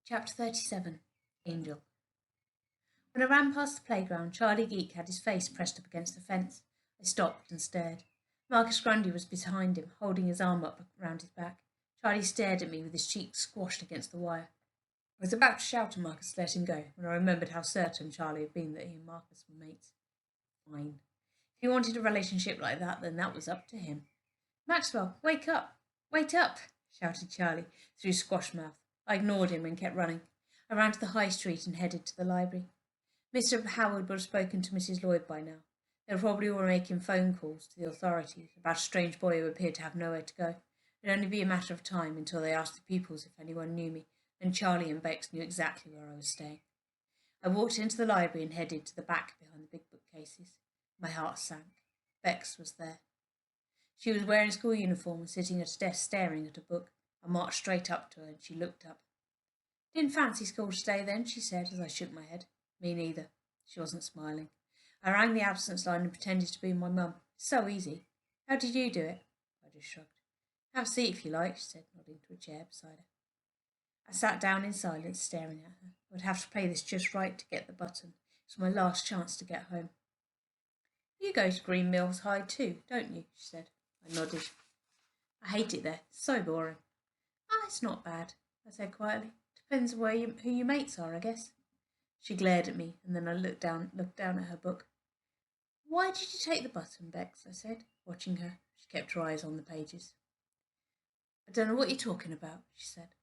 Chapter 37. Angel. When I ran past the playground, Charlie Geek had his face pressed up against the fence. I stopped and stared. Marcus Grundy was behind him, holding his arm up round his back. Charlie stared at me with his cheeks squashed against the wire. I was about to shout at Marcus to let him go when I remembered how certain Charlie had been that he and Marcus were mates. Fine. If he wanted a relationship like that, then that was up to him. "Maxwell, wake up! Wait up!" shouted Charlie through his squashed mouth. I ignored him and kept running. I ran to the high street and headed to the library. Mr. Howard would have spoken to Mrs. Lloyd by now. They were probably all making phone calls to the authorities about a strange boy who appeared to have nowhere to go. It would only be a matter of time until they asked the pupils if anyone knew me, and Charlie and Bex knew exactly where I was staying. I walked into the library and headed to the back behind the big bookcases. My heart sank. Bex was there. She was wearing school uniform and sitting at a desk staring at a book. I marched straight up to her and she looked up. "Didn't fancy school today then," she said as I shook my head. "Me neither." She wasn't smiling. I rang the absence line and pretended to be my mum. So easy. "How did you do it?" I just shrugged. "Have a seat if you like," she said, nodding to a chair beside her. I sat down in silence, staring at her. I would have to play this just right to get the button. It was my last chance to get home. "You go to Green Mills High too, don't you?" she said. I nodded. "I hate it there. It's so boring." "Ah, it's not bad," I said quietly. "Depends who your mates are, I guess." She glared at me, and then I looked down at her book. "Why did you take the button, Bex?" I said, watching her. She kept her eyes on the pages. "I don't know what you're talking about," she said.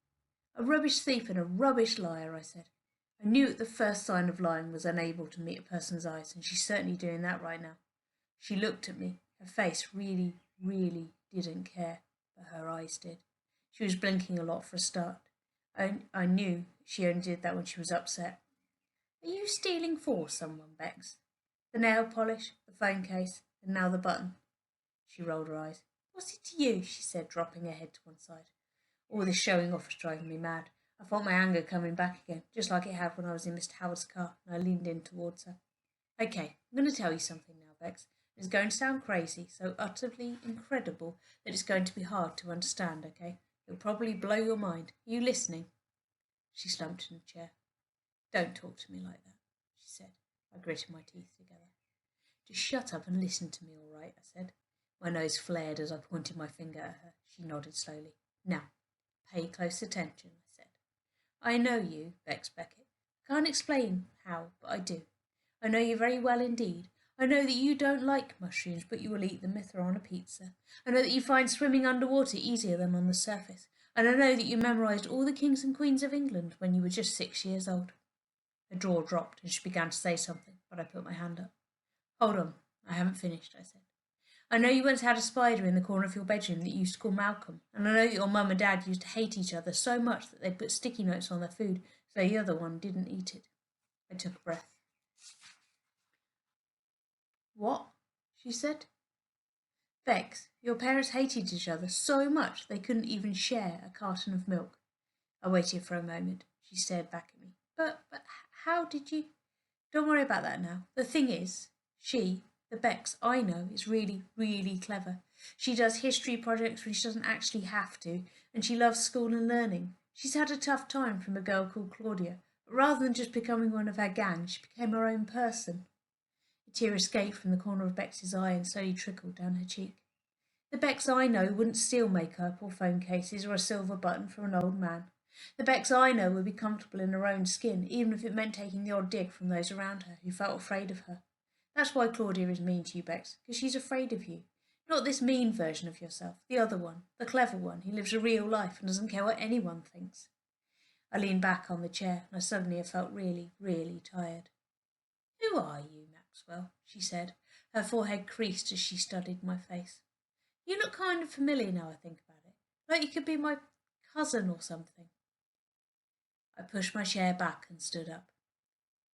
"A rubbish thief and a rubbish liar," I said. I knew at the first sign of lying was unable to meet a person's eyes, and she's certainly doing that right now. She looked at me. Her face really didn't care, but her eyes did. She was blinking a lot for a start. I knew she only did that when she was upset. "Are you stealing for someone, Bex? The nail polish, the phone case, and now the button." She rolled her eyes. "What's it to you?" she said, dropping her head to one side. All this showing off was driving me mad. I felt my anger coming back again, just like it had when I was in Mr. Howard's car, and I leaned in towards her. "Okay, I'm going to tell you something now, Bex. It's going to sound crazy, so utterly incredible that it's going to be hard to understand, okay? It'll probably blow your mind. Are you listening?" She slumped in a chair. "Don't talk to me like that," she said. I gritted my teeth together. "Just shut up and listen to me, all right," I said. My nose flared as I pointed my finger at her. She nodded slowly. "Now, pay close attention," I said. "I know you, Bex Beckett. I can't explain how, but I do. I know you very well indeed. I know that you don't like mushrooms, but you will eat them if they're on a pizza. I know that you find swimming underwater easier than on the surface. And I know that you memorised all the kings and queens of England when you were just 6 years old." Her jaw dropped and she began to say something, but I put my hand up. "Hold on, I haven't finished," I said. "I know you once had a spider in the corner of your bedroom that you used to call Malcolm, and I know that your mum and dad used to hate each other so much that they'd put sticky notes on their food so the other one didn't eat it." I took a breath. "What?" she said. "Bex, your parents hated each other so much they couldn't even share a carton of milk." I waited for a moment. She stared back at me. But how did you—" "Don't worry about that now. The thing is, the Bex I know, is really clever. She does history projects when she doesn't actually have to, and she loves school and learning. She's had a tough time from a girl called Claudia, but rather than just becoming one of our gang, she became her own person." A tear escaped from the corner of Bex's eye and slowly trickled down her cheek. "The Bex I know wouldn't steal makeup or phone cases or a silver button from an old man. The Bex I know would be comfortable in her own skin, even if it meant taking the odd dig from those around her who felt afraid of her. That's why Claudia is mean to you, Bex, because she's afraid of you. Not this mean version of yourself, the other one, the clever one, who lives a real life and doesn't care what anyone thinks." I leaned back on the chair, and I suddenly felt really tired. "Who are you, Maxwell?" she said. Her forehead creased as she studied my face. "You look kind of familiar now I think about it. Like you could be my cousin or something." I pushed my chair back and stood up.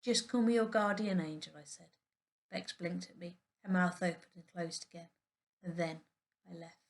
"Just call me your guardian angel," I said. Bex blinked at me. Her mouth opened and closed again. And then I left.